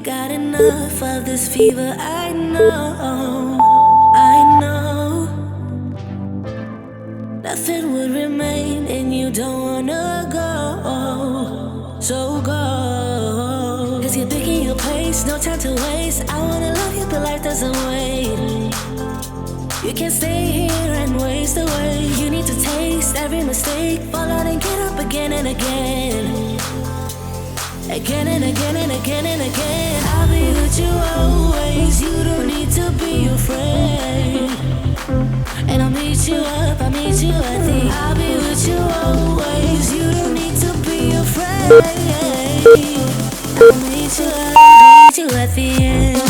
got enough of this fever. I know nothing would remain and you don't wanna go. So go, 'cause you're picking your pace, no time to waste. I wanna love you but life doesn't wait. You can't stay here and waste away. You need to taste every mistake, fall out and get up again and again. Again and again and again and again. I'll be with you always. You don't need to be afraid. And I'll meet you up, I'll meet you at the. I'll be with you always. You don't need to be afraid. I'll meet you up, meet you at the end.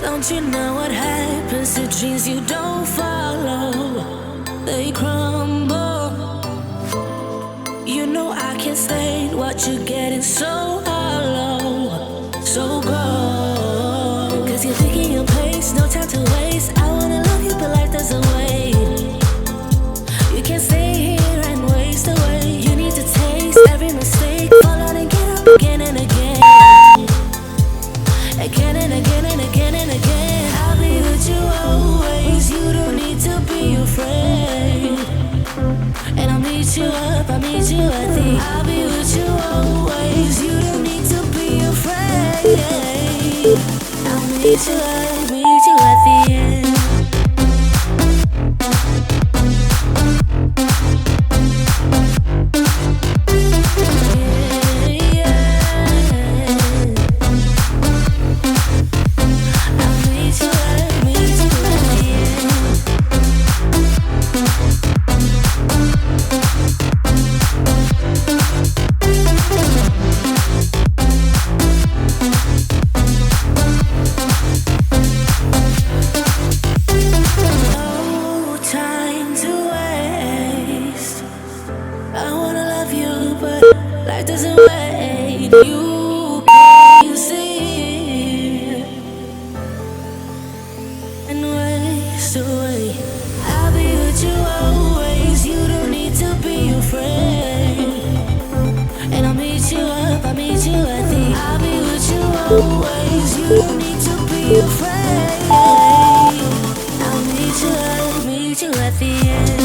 Don't you know what happens to dreams you don't follow? They crumble. You know I can't stand what you're getting so hollow. So go, 'cause you're picking your pace, no time to waste. I wanna love you but life doesn't wait. You can't stay here and waste away. You need to taste every mistake, fall out and get up again and again. Again and again and again and again. I'll be with you always. You don't need to be afraid. And I'll meet you up, I'll meet you at the. I'll be with you always. You don't need to be afraid. I'll meet you up, meet you at the end. Life doesn't wait. You see and waste away. I'll be with you always. You don't need to be afraid. And I'll meet you up, I'll meet you at the. I'll be with you always. You don't need to be afraid. I'll meet you up, meet you at the end.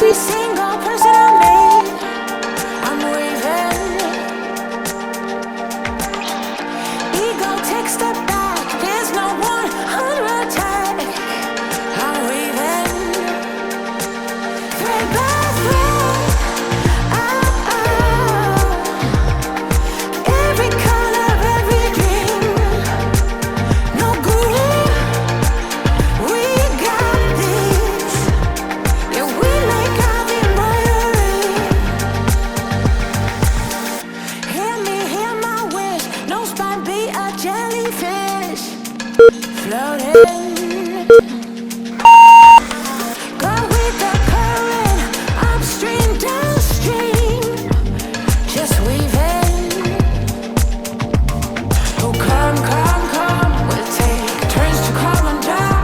Every single person I meet, I'm waving. Ego takes step back, there's no one under attack. I'm waving. Thread by thread, every color, every dream. No guru, we got this. Yeah, we make all the embroidery. Hear me, hear my wish. No spot, be a jellyfish. Floating. Go with the current, upstream, downstream. Just weaving. Oh, come, come, come. We'll take turns to calm down.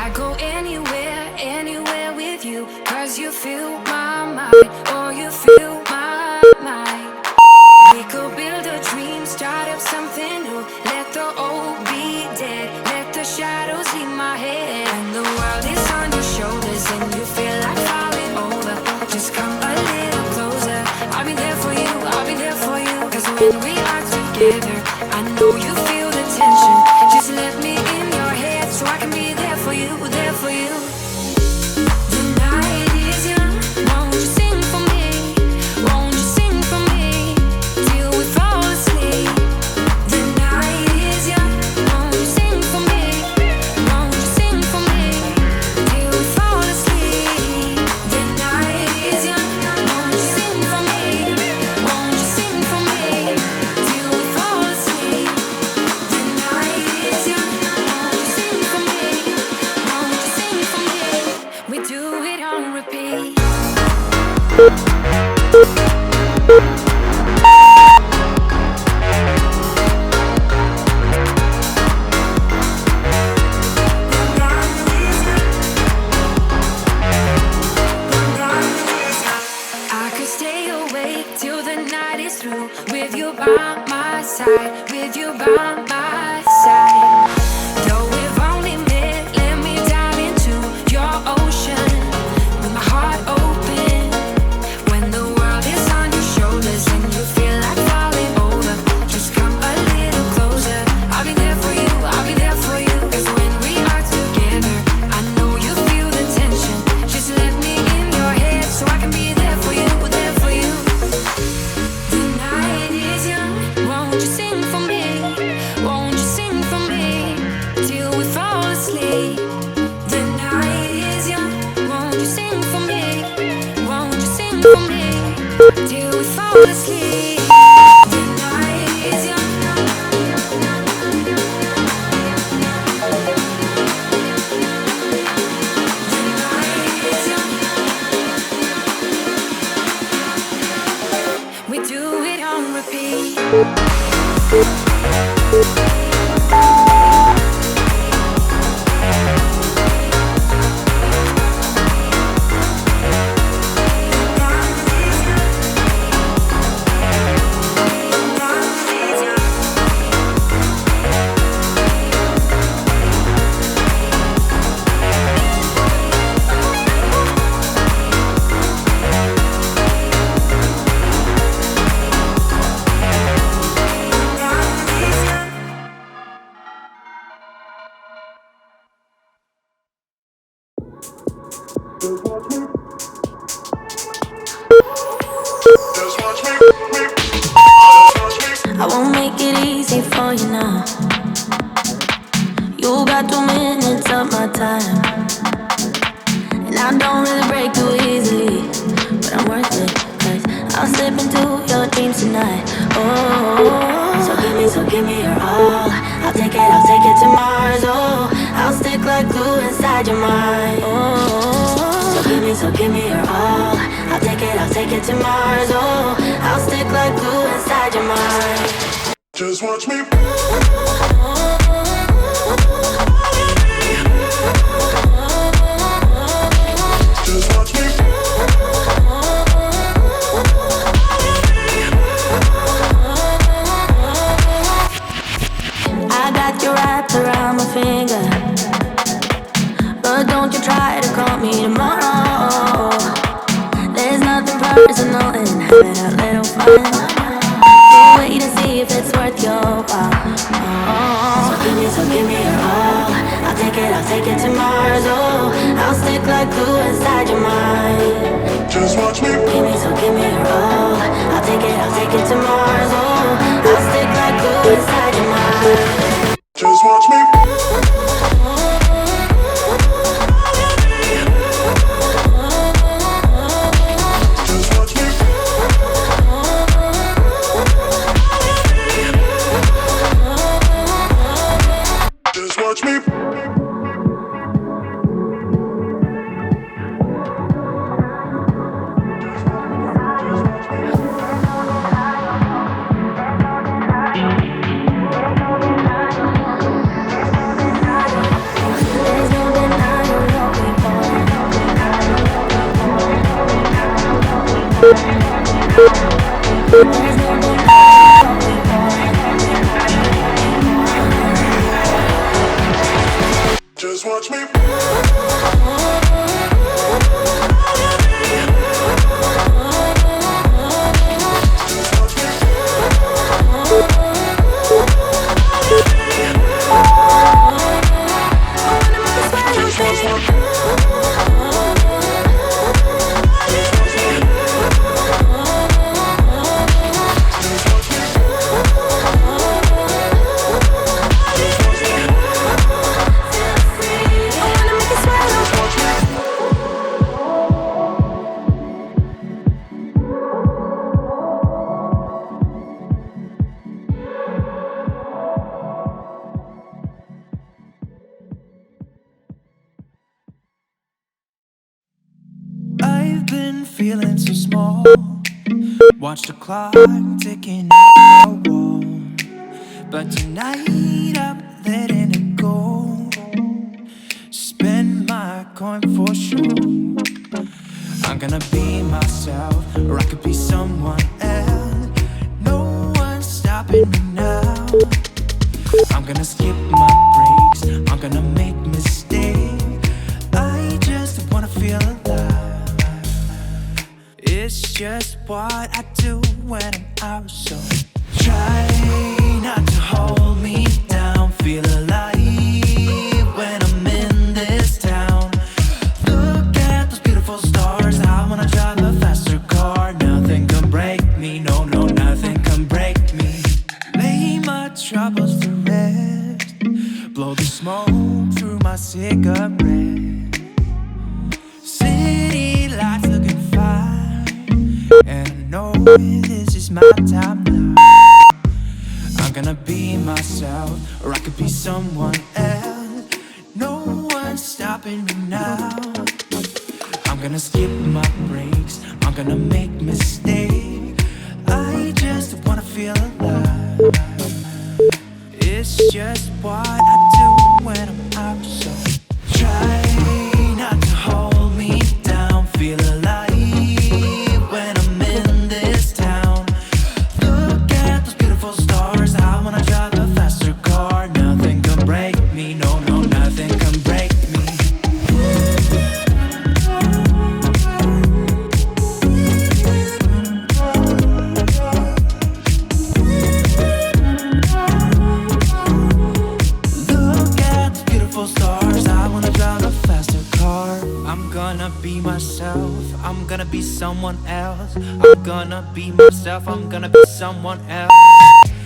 I go anywhere, anywhere with you, 'cause you fill my mind, or you fill my mind. We could build a dream, start up something new. Let the old be dead, let the shadows leave my head. And the world is on your shoulders and you feel like falling over, just come a little closer. I'll be there for you, I'll be there for you. 'Cause when we are together, I know you feel the tension. Just let me in your head so I can be there for you, there for you. The night is young, won't you sing for me? Won't you sing for me till we fall asleep? The night is young, won't you sing for me? Won't you sing for me till we fall asleep? The night is young, won't you sing for me? Won't you sing for me till we fall asleep? The night is young, won't you sing for me? Won't you sing for me? We do it on repeat. I could stay awake till the night is through, with you by my side, with you by my side. Though we've only met, let me dive into your ocean with my heart open. When the world is on your shoulders and you feel like falling over, just come a little closer. I'll be there for you, I'll be there for you. 'Cause when we are together, I know you feel the tension. Just let me in your head so I can be there for you, there for you. The night is young, won't you sing for me? Won't you sing for me till we fall asleep? The night is young, won't you sing for me? Won't you sing for me till we fall asleep? The night is young. The night is young. We do it on repeat. I won't make it easy for you now. You got 2 minutes of my time, and I don't really break too easily, but I'm worth it, 'cause I'll slip into your dreams tonight. Oh, so give me your all. I'll take it to Mars. Oh, I'll stick like glue inside your mind. Oh, so give me your all. I'll take it to Mars. Oh, I'll stick like glue inside your mind. Just watch me. Just watch me. I got you wrapped around my finger, but don't you try to call me tomorrow. There's nothing personal in having a little fun. Wait and see if it's worth your while. Oh, so give me your all. I'll take it to Mars. Oh, I'll stick like glue inside your mind. Just watch me. Give me your all. I'll take it to Mars. Oh, I'll stick like glue inside your mind. Just watch me. Just watch me. Just watch me. Just watch me. Feeling so small. Watch the clock ticking off the wall. But tonight I'm letting it go. Spend my coin for sure. I'm gonna be myself, or I could be someone else. No one's stopping me now. I'm gonna skip my breaks, I'm gonna make mistakes. I just wanna feel alive. It's just what I do when I'm out, so try not to hold me down. Feel alive when I'm in this town. Look at those beautiful stars. I wanna drive a faster car. Nothing can break me, no, no, nothing can break me. Lay my troubles to rest. Blow the smoke through my cigarette. City lights looking fine. And I know this is my time now. I'm gonna be myself, or I could be someone else. No one's stopping me now. I'm gonna skip my breaks, I'm gonna make mistakes. I just wanna feel alive. It's just what I do when I'm out, so try not to hold me down. Feel alive. I'm gonna be someone else. I'm gonna be myself. I'm gonna be someone else.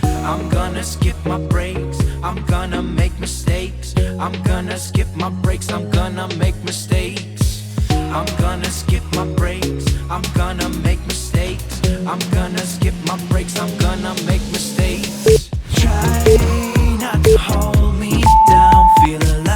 I'm gonna skip my breaks. I'm gonna make mistakes. I'm gonna skip my breaks. I'm gonna make mistakes. I'm gonna skip my breaks. I'm gonna make mistakes. I'm gonna skip my breaks. I'm gonna make mistakes. Try not to hold me down. Feel alive.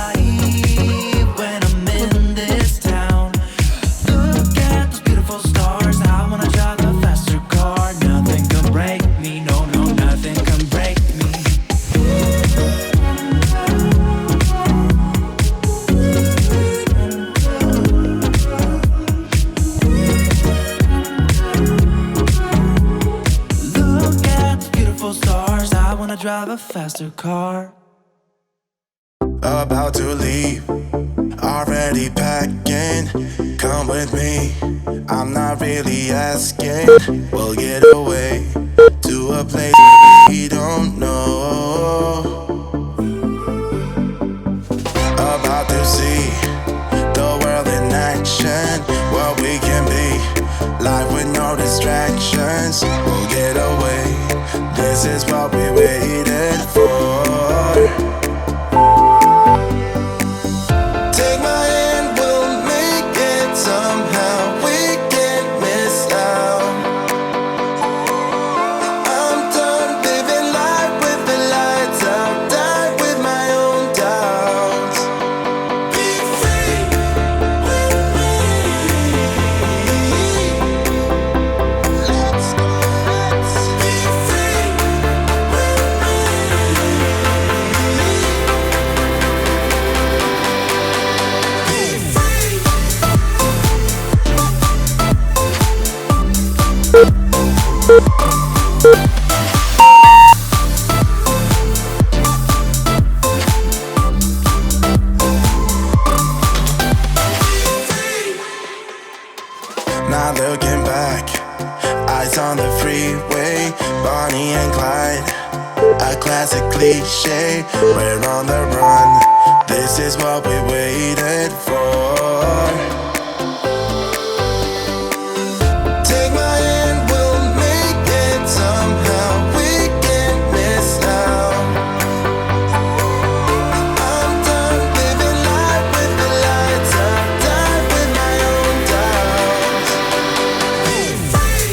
Drive a faster car. About to leave, already packing. Come with me, I'm not really asking. We'll get away to a place where we don't know. About to see the world in action. What we can be, life with no distractions. We'll get away, this is what we waited for. Take my hand, we'll make it somehow. We can't miss out. I'm done living life with the lights out. Die with my own doubts. Be free with me. Let's go, let's be free. Not looking back, eyes on the freeway, Bonnie and Clyde, a classic cliche. We're on the run, this is what we waited for. Take my hand, we'll make it somehow. We can't miss now. I'm done living life with the lights up, done with my own doubts. Be free.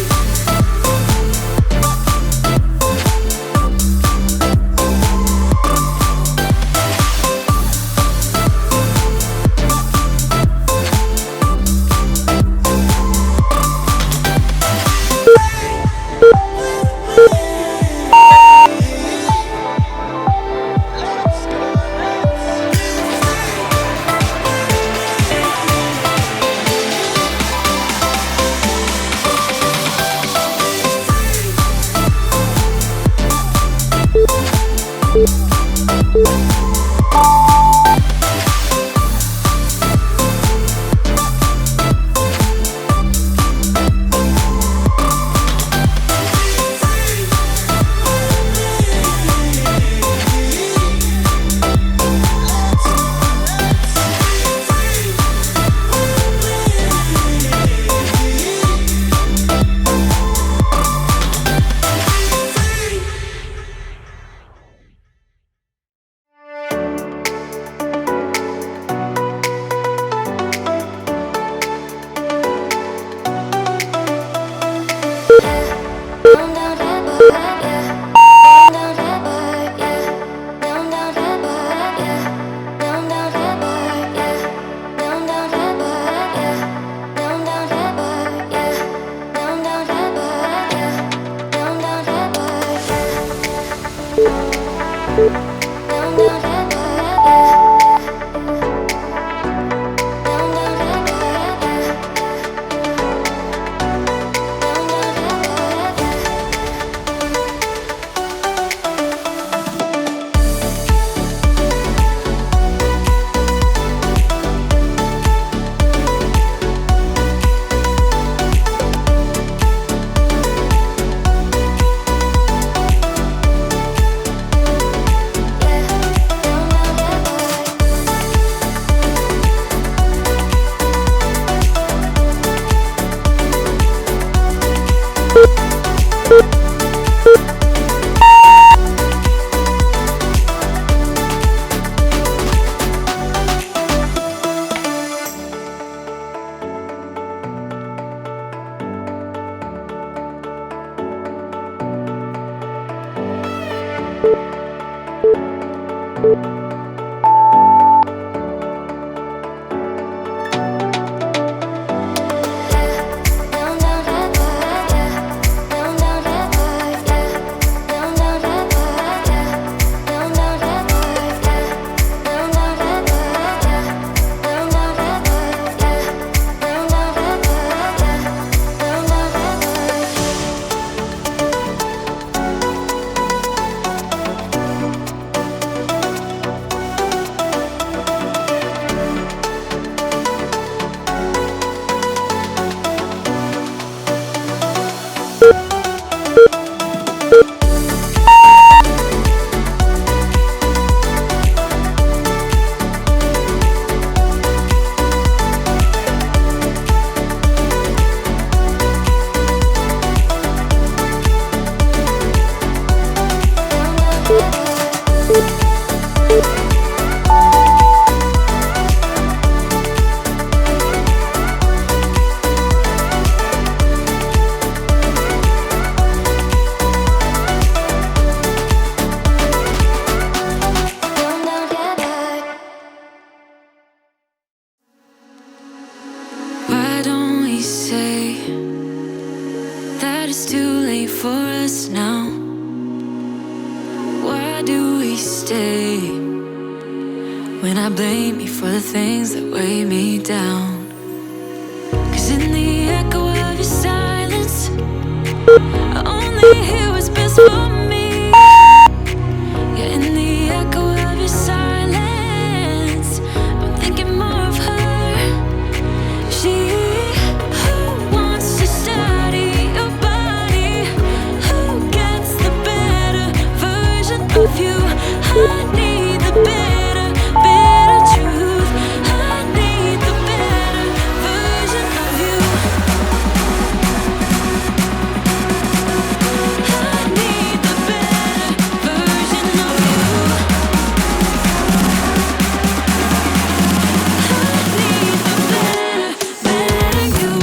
when I blame you for the things that weigh me down. 'Cause in the echo of your silence, I only hear what's best for me. Yeah, in the echo of your silence, I'm thinking more of her. She who wants to study your body, who gets the better version of you. I need the better, better truth. I need the better version of you. I need the better version of you. I need the better, better you.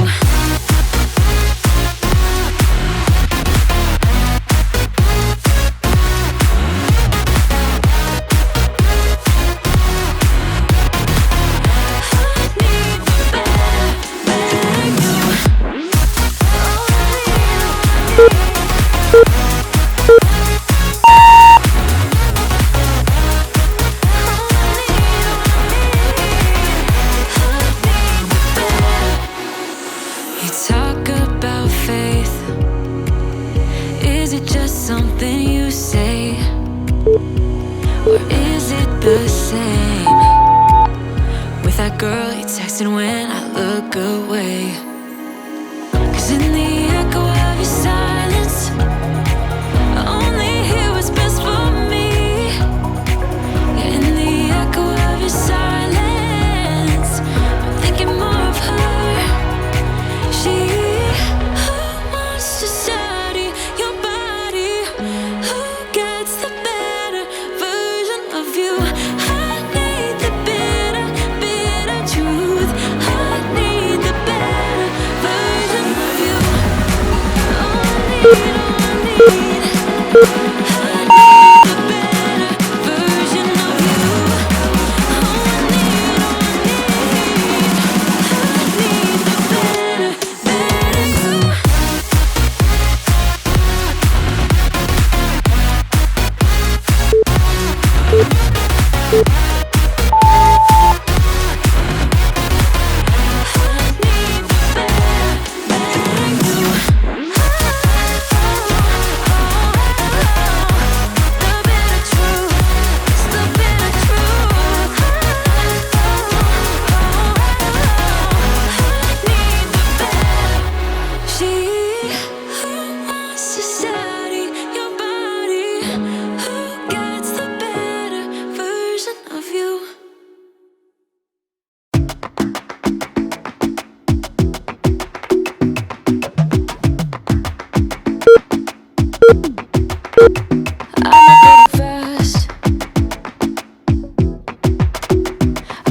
You talk about faith. Is it just something you say? Or is it the same with that girl you texting when I look away? 'Cause in the echo of your silence, I only hear what's best for me. Yeah, in the echo of your silence, I'm thinking more of her. She who wants to study your body, who gets the better version of you. I need the better, better truth. I need the better version of you. I need the better version of you. I need the better, better you.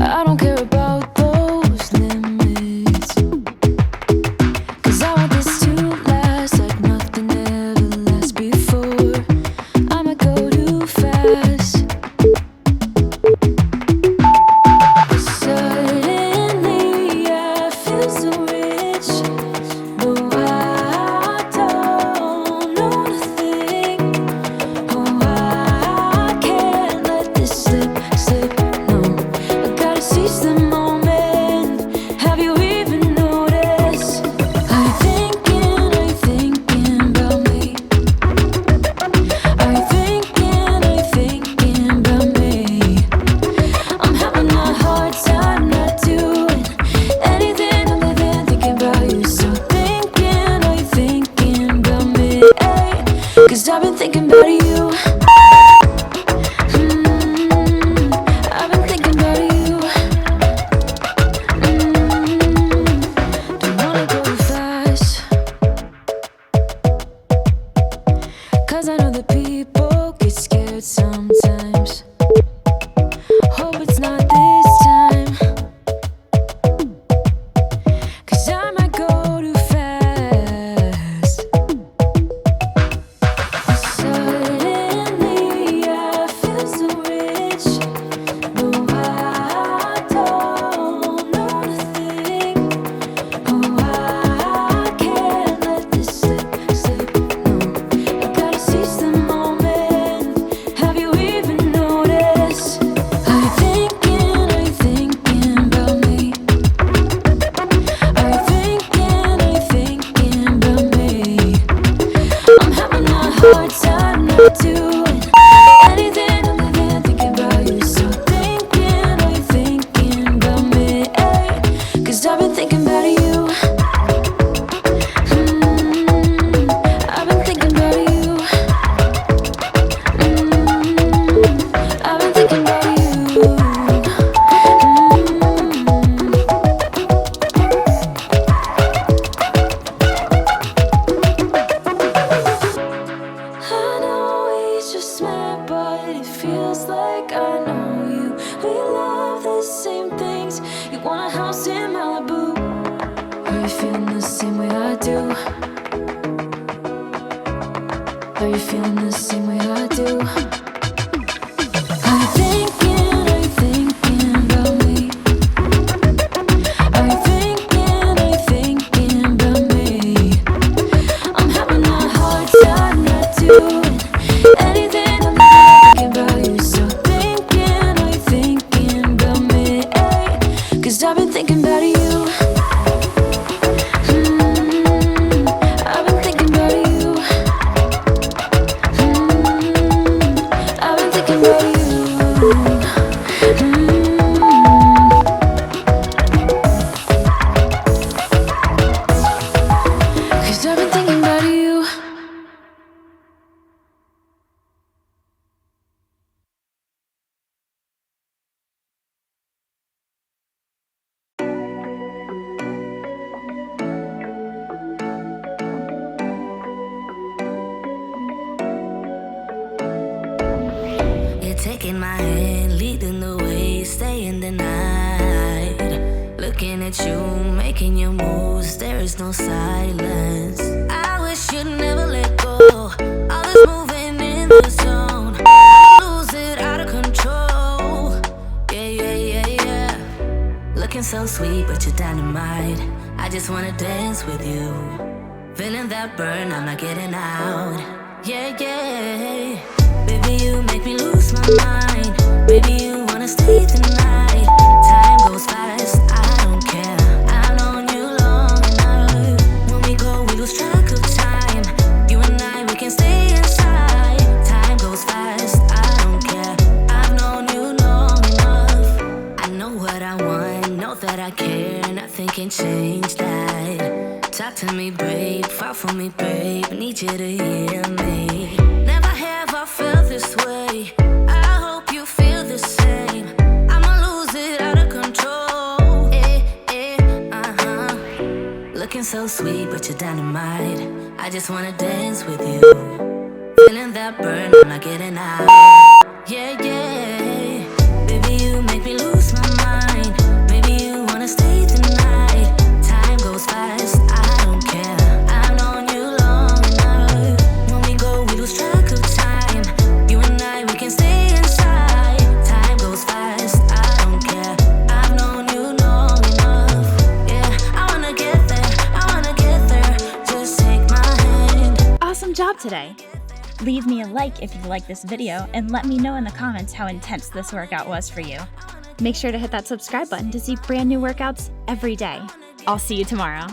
I don't care about those limits, 'cause I want this to last like nothing ever lasts before. I'ma go too fast. Suddenly I feel so rich, but I don't know nothing. Oh, I can't let this slip, no. I gotta seize the moment. Have you even noticed? I'm thinking about me. I'm thinking about me. I'm having a hard time not doing anything other than thinking about you. So thinking about me. 'Cause I've been thinking about you. I've been thinking about you. Don't wanna go fast, 'cause I know that people get scared sometimes. Hope it's not this time, 'cause I might go too fast. Suddenly I feel so rich, but I don't know nothing. Oh, I can't let this slip, no. I gotta seize the moment. Have you even Are you feeling the same way I do? Are you thinking about me? Are you thinking about me? I'm having a hard time not doing anything. I'm thinking about you. So are you thinking about me? Ay, 'cause I've been thinking about you. I've been thinking about you. I've been thinking about you. Cause I've been thinking about you. You're taking my hand, leading the way, staying the night. Looking at you, making your moves, there is no silence. I wish you'd never let go. All this moving in the zone, I lose it out of control. Yeah. Looking so sweet, but you're dynamite. I just wanna dance with you. Feeling that burn, I'm not getting out. Yeah. Baby, you make me lose my mind. Baby, you wanna stay the night. Time goes fast, I don't care. I've known you long enough. When we go, we lose track of time. You and I, we can stay inside. Time goes fast, I don't care. I've known you long enough. I know what I want, know that I care. Nothing can change that. Talk to me, babe, fall for me, babe. Need you to hear me. Never have I felt this way. I hope you feel the same. I'ma lose it out of control. Looking so sweet, but you're dynamite. I just wanna dance with you. Feeling that burn, I'm not getting out. Yeah. Baby, you make me lose my mind. Maybe you wanna stay the night. Time goes fast, I don't care. I've known you long enough. When we go, we lose track of time. You and I, we can stay inside. Time goes fast, I don't care. I've known you long enough. Yeah, I wanna get there. Just take my hand. Awesome job today! Leave me a like if you like this video and let me know in the comments how intense this workout was for you. Make sure to hit that subscribe button to see brand new workouts every day. I'll see you tomorrow.